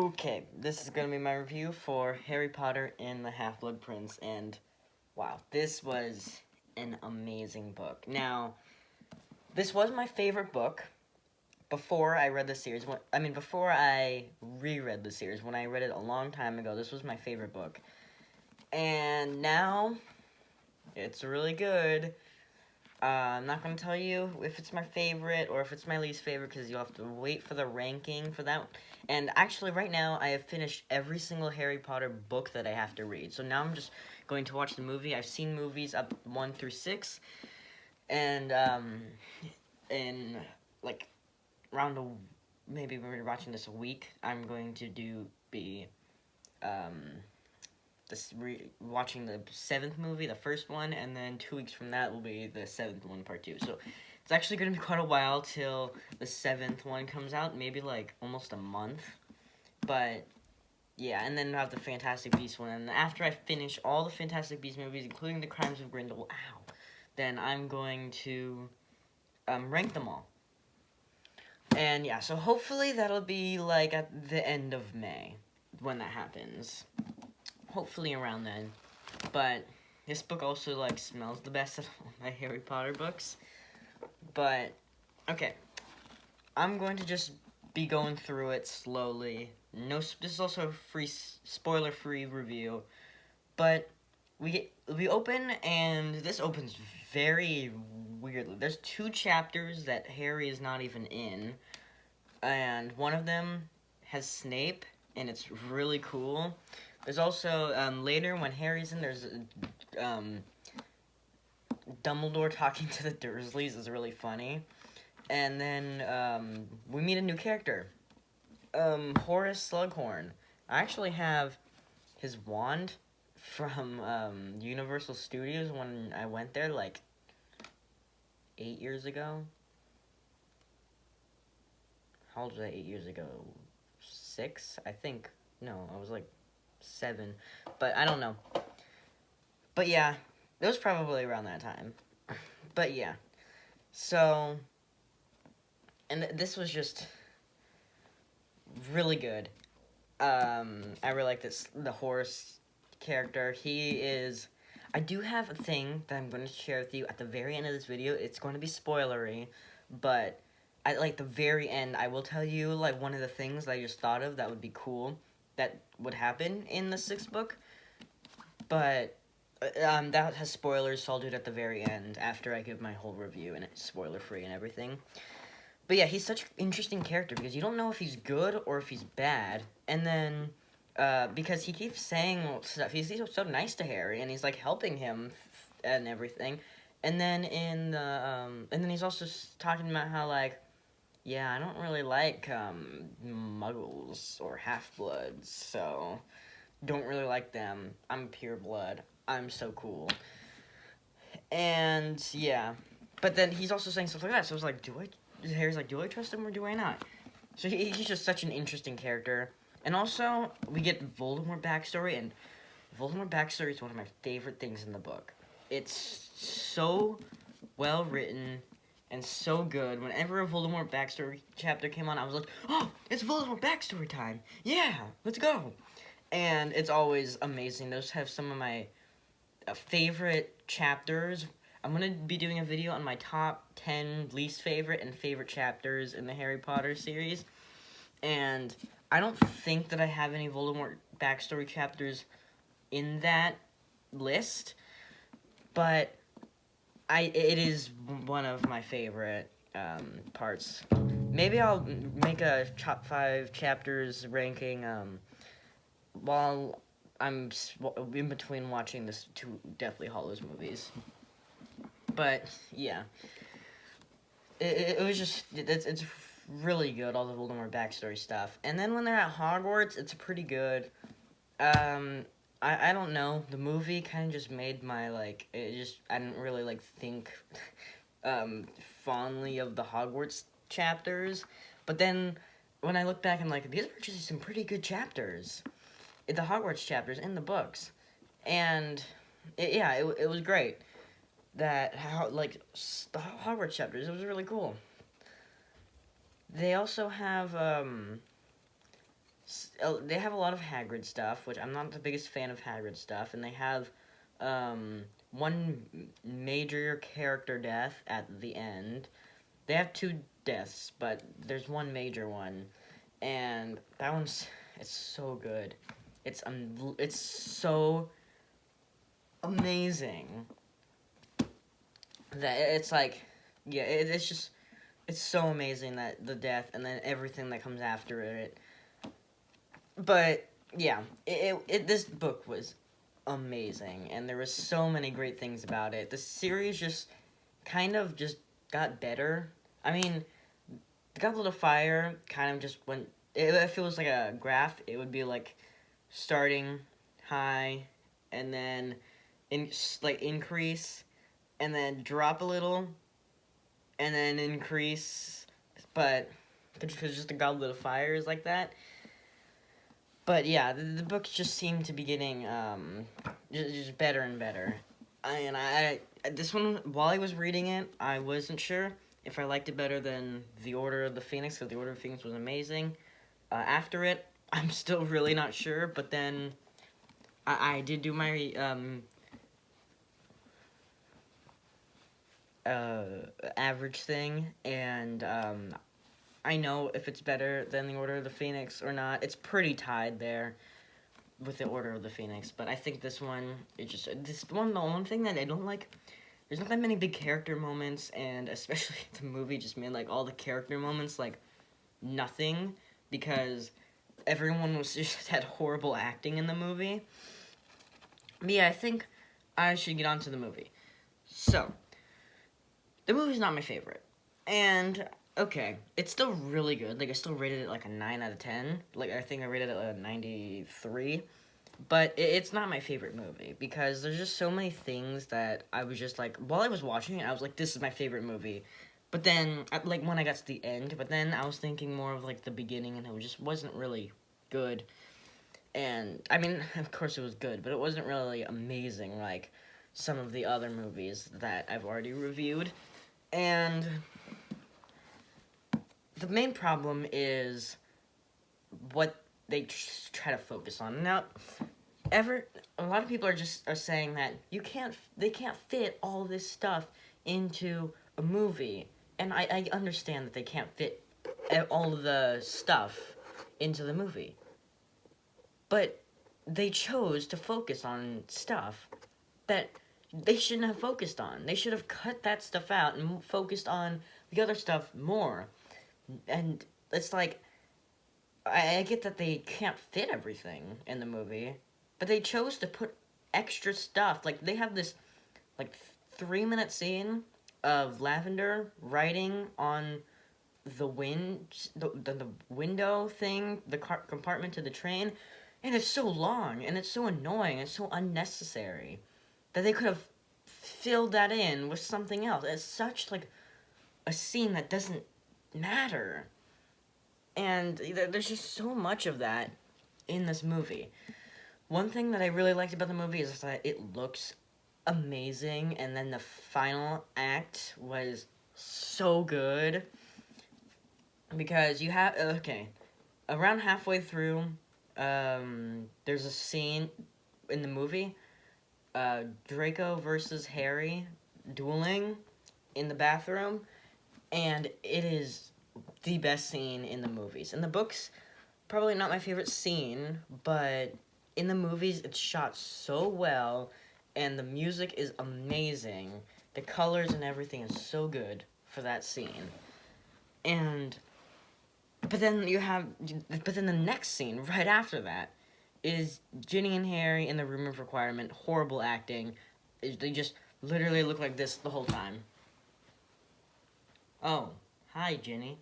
Okay, this is gonna be my review for Harry Potter and the Half-Blood Prince, and wow, this was an amazing book. Now, this was my favorite book before I read the series. Before I reread the series. When I read it a long time ago, this was my favorite book. And now, it's really good. I'm not going to tell you if it's my favorite or if it's my least favorite because you'll have to wait for the ranking for that. And actually, right now, I have finished every single Harry Potter book that I have to read. So now I'm just going to watch the movie. I've seen movies up 1 through 6. And, in, like, maybe we're watching this a week, I'm going to be, watching the 7th movie, the first one, and then 2 weeks from that will be the 7th one, part 2. So it's actually going to be quite a while till the 7th one comes out, maybe like almost a month. But yeah, and then we'll have the Fantastic Beasts one, and after I finish all the Fantastic Beasts movies, including the Crimes of Grindelwald, then I'm going to rank them all. And yeah, so hopefully that'll be like at the end of May when that happens. Hopefully around then. But this book also like smells the best of all my Harry Potter books. But okay, I'm going to just be going through it slowly. This is also a free spoiler-free review. But we open, and this opens very weirdly. There's 2 chapters that Harry is not even in, and one of them has Snape, and it's really cool. There's also, later when Harry's in, there's, Dumbledore talking to the Dursleys is really funny. And then, we meet a new character. Horace Slughorn. I actually have his wand from, Universal Studios when I went there, like, 8 years ago. How old was I 8 years ago? 6? I think. No, I was, like, 7, but I don't know. But yeah, it was probably around that time. But yeah, so, and this was just really good. I really like the Horace character. I do have a thing that I'm going to share with you at the very end of this video. It's going to be spoilery, but at, like, the very end, I will tell you, like, one of the things that I just thought of that would be cool that would happen in the 6th book, but that has spoilers, so I'll do it at the very end after I give my whole review, and it's spoiler-free and everything. But yeah, he's such an interesting character because you don't know if he's good or if he's bad, and then, because he keeps saying stuff, he's so nice to Harry, and he's, like, helping him and everything, and then and then he's also talking about how, like, yeah, I don't really like, muggles or half-bloods, so don't really like them. I'm pure blood. I'm so cool. And, yeah. But then he's also saying stuff like that, so I was like, Harry's like, do I trust him or do I not? So he's just such an interesting character. And also, we get Voldemort backstory, and Voldemort backstory is one of my favorite things in the book. It's so well written and so good. Whenever a Voldemort backstory chapter came on, I was like, oh, it's Voldemort backstory time. Yeah, let's go. And it's always amazing. Those have some of my favorite chapters. I'm going to be doing a video on my top 10 least favorite and favorite chapters in the Harry Potter series. And I don't think that I have any Voldemort backstory chapters in that list, but it is one of my favorite parts. Maybe I'll make a top 5 chapters ranking while I'm in between watching this 2 Deathly Hallows movies. But yeah, it was just it's really good, all the Voldemort backstory stuff. And then when they're at Hogwarts, it's pretty good. I don't know. The movie kind of just made my, like, I didn't really, like, think fondly of the Hogwarts chapters. But then when I look back, I'm like, these are actually some pretty good chapters. The Hogwarts chapters in the books. And, it was great. The Hogwarts chapters, it was really cool. They also have, they have a lot of Hagrid stuff, which I'm not the biggest fan of Hagrid stuff, and they have one major character death at the end. They have two deaths, but there's one major one, and that one's it's so good. It's so amazing that it's like, yeah, it's just it's so amazing that the death and then everything that comes after it. But yeah, this book was amazing, and there was so many great things about it. The series just kind of just got better. I mean, the Goblet of Fire kind of just went. If it was like a graph, it would be like starting high, and then increase, and then drop a little, and then increase. But because just the Goblet of Fire is like that. But yeah, the books just seem to be getting just better and better. And I this one, while I was reading it, I wasn't sure if I liked it better than The Order of the Phoenix, because The Order of the Phoenix was amazing. After it, I'm still really not sure, but then I did do my average thing, and I know if it's better than The Order of the Phoenix or not. It's pretty tied there with The Order of the Phoenix, but I think this one, the one thing that I don't like, there's not that many big character moments, and especially the movie just made, like, all the character moments, like, nothing, because everyone was just had horrible acting in the movie. But yeah, I think I should get on to the movie. So, the movie's not my favorite, and okay, it's still really good. Like, I still rated it like a 9 out of 10. Like, I think I rated it like a 93. But it's not my favorite movie because there's just so many things that I was just like, while I was watching it, I was like, this is my favorite movie. But then, like, when I got to the end, but then I was thinking more of like the beginning, and it just wasn't really good. And, I mean, of course it was good, but it wasn't really amazing like some of the other movies that I've already reviewed. And the main problem is what they try to focus on. Now, a lot of people are saying that they can't fit all this stuff into a movie, and I understand that they can't fit all of the stuff into the movie, but they chose to focus on stuff that they shouldn't have focused on. They should have cut that stuff out and focused on the other stuff more. And it's like, I get that they can't fit everything in the movie, but they chose to put extra stuff. Like, they have this, like, 3-minute scene of Lavender writing on the window thing, the compartment to the train, and it's so long, and it's so annoying, and so unnecessary, that they could have filled that in with something else. It's such, like, a scene that doesn't matter. And there's just so much of that in this movie. One thing that I really liked about the movie is that it looks amazing, and then the final act was so good. Because you have, okay, around halfway through, there's a scene in the movie, Draco versus Harry dueling in the bathroom, and it is the best scene in the movies. In the books, probably not my favorite scene, but in the movies, it's shot so well, and the music is amazing. The colors and everything is so good for that scene. But then the next scene, right after that, is Ginny and Harry in the room of requirement, horrible acting. They just literally look like this the whole time. Oh, hi, Ginny.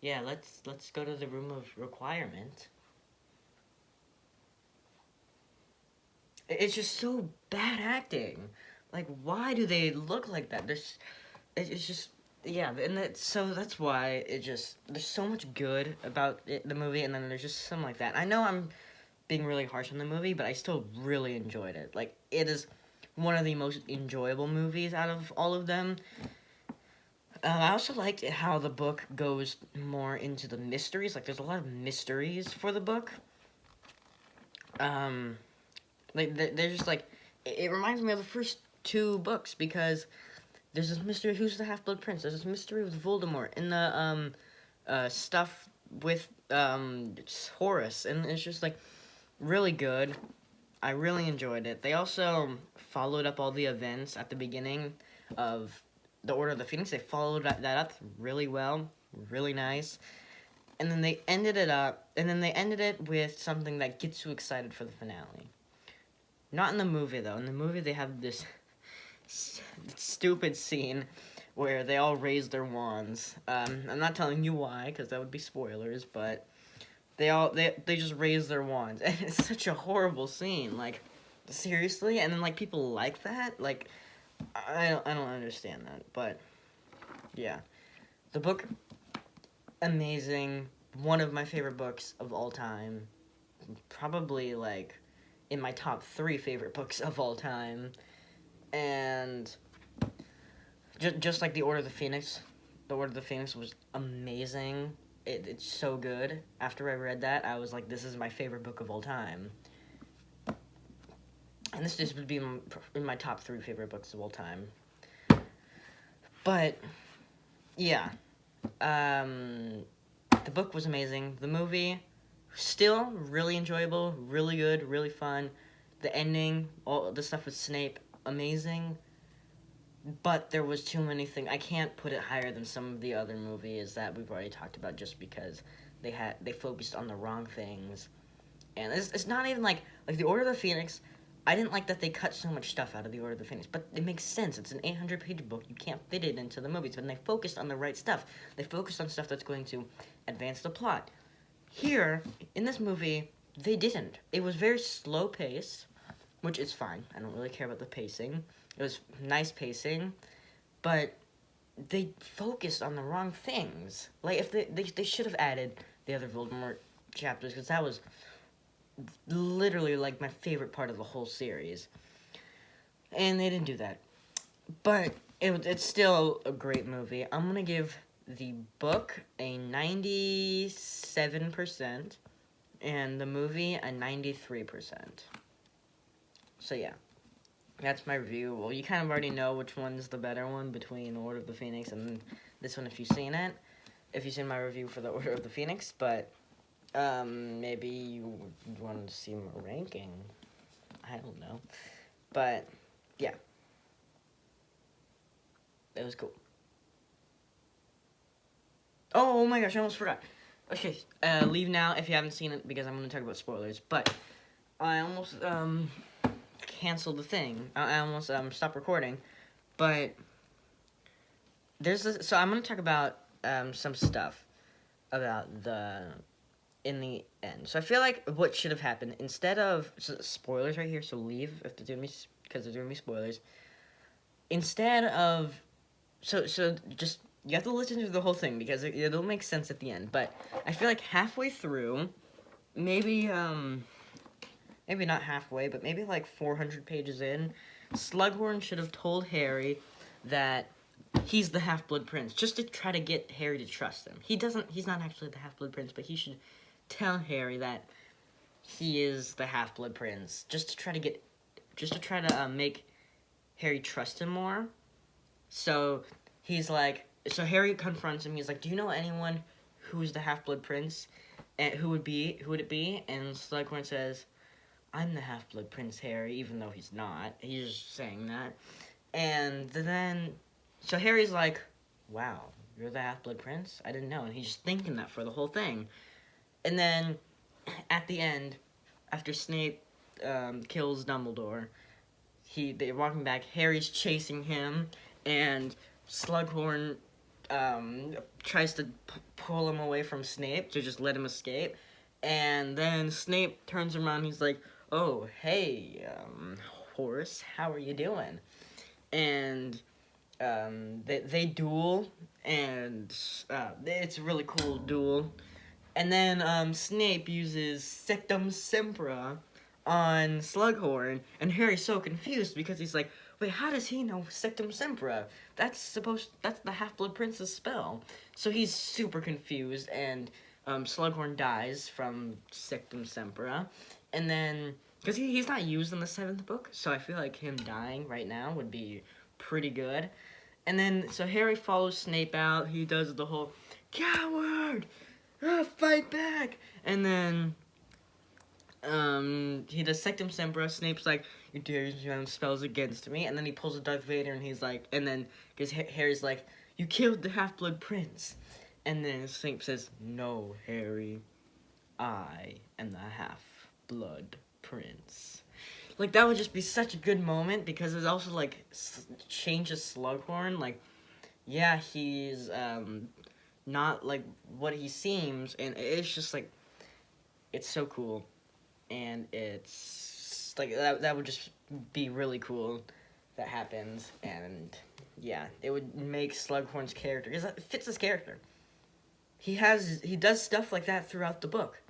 Yeah, let's go to the room of requirement. It's just so bad acting. Like, why do they look like that? It's just, yeah, and so that's why there's so much good about the movie, and then there's just something like that. I know I'm being really harsh on the movie, but I still really enjoyed it. Like, it is one of the most enjoyable movies out of all of them. I also liked how the book goes more into the mysteries. Like, there's a lot of mysteries for the book. Um, like, they're just like, it reminds me of the first two books because there's this mystery, who's the Half-Blood Prince? There's this mystery with Voldemort and the, stuff with, Horus, and it's just, like, really good. I really enjoyed it. They also followed up all the events at the beginning of the Order of the Phoenix. They followed that up really well, really nice. And then they ended it with something that gets you excited for the finale. Not in the movie, though. In the movie, they have this stupid scene where they all raise their wands. I'm not telling you why, because that would be spoilers, but they just raise their wands, and it's such a horrible scene. Like, seriously, and then like people like that. Like, I don't understand that, but yeah, the book, amazing. One of my favorite books of all time. Probably like in my top 3 favorite books of all time, and just like the Order of the Phoenix. The Order of the Phoenix was amazing. It's so good. After I read that, I was like, this is my favorite book of all time. And this just would be in my top 3 favorite books of all time. But, yeah. The book was amazing. The movie, still really enjoyable, really good, really fun. The ending, all the stuff with Snape, amazing. But there was too many things. I can't put it higher than some of the other movies that we've already talked about, just because they focused on the wrong things. And it's not even like the Order of the Phoenix. I didn't like that they cut so much stuff out of the Order of the Phoenix, but it makes sense. It's an 800-page book. You can't fit it into the movies, but they focused on the right stuff. They focused on stuff that's going to advance the plot. Here, in this movie, they didn't. It was very slow paced, which is fine. I don't really care about the pacing. It was nice pacing, but they focused on the wrong things. Like, if they should have added the other Voldemort chapters, because that was literally, like, my favorite part of the whole series. And they didn't do that. But it's still a great movie. I'm going to give the book a 97%, and the movie a 93%. So, yeah. That's my review. Well, you kind of already know which one's the better one between Order of the Phoenix and this one if you've seen it. If you've seen my review for the Order of the Phoenix, but maybe you want to see my ranking. I don't know. But, yeah. It was cool. Oh my gosh, I almost forgot. Okay, leave now if you haven't seen it, because I'm going to talk about spoilers. But I almost, canceled the thing. I almost stopped recording, but so I'm gonna talk about some stuff about in the end. So I feel like what should have happened, instead of spoilers right here, so leave if they're doing me, because they're doing me spoilers. Instead of so just, you have to listen to the whole thing because it'll make sense at the end. But I feel like halfway through, maybe not halfway, but maybe like 400 pages in, Slughorn should have told Harry that he's the Half-Blood Prince, just to try to get Harry to trust him. He's not actually the Half-Blood Prince, but he should tell Harry that he is the Half-Blood Prince, just to try to make Harry trust him more. So so Harry confronts him. He's like, "Do you know anyone who's the Half-Blood Prince? And who would it be?" And Slughorn says, "I'm the Half-Blood Prince, Harry," even though he's not. He's just saying that. And then, so Harry's like, "Wow, you're the Half-Blood Prince? I didn't know." And he's just thinking that for the whole thing. And then, at the end, after Snape kills Dumbledore, they're walking back, Harry's chasing him, and Slughorn tries to pull him away from Snape to just let him escape. And then Snape turns around, he's like, "Oh, hey, Horace, how are you doing?" And they duel, and it's a really cool duel. And then Snape uses Sectum Sempra on Slughorn, and Harry's so confused because he's like, wait, how does he know Sectum Sempra? That's the Half-Blood Prince's spell. So he's super confused, and Slughorn dies from Sectum Sempra, and then because he's not used in the 7th book, so I feel like him dying right now would be pretty good. And then so Harry follows Snape out. He does the whole coward, fight back, and then he does Sectum Sempra. Snape's like, you dare use your own spells against me, and then he pulls a Darth Vader, and he's like, and then because Harry's like, you killed the Half-Blood Prince, and then Snape says, no, Harry, I am the Half-Blood Prince. Like, that would just be such a good moment, because it's also, like, changes Slughorn. Like, yeah, he's, not, like, what he seems, and it's just, like, it's so cool. And it's, like, that would just be really cool if that happens. And, yeah, it would make Slughorn's character, because it fits his character. He does stuff like that throughout the book,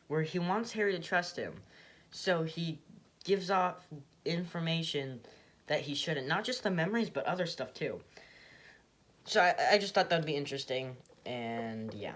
where he wants Harry to trust him. So he gives off information that he shouldn't. Not just the memories, but other stuff too. So I just thought that would be interesting. And yeah.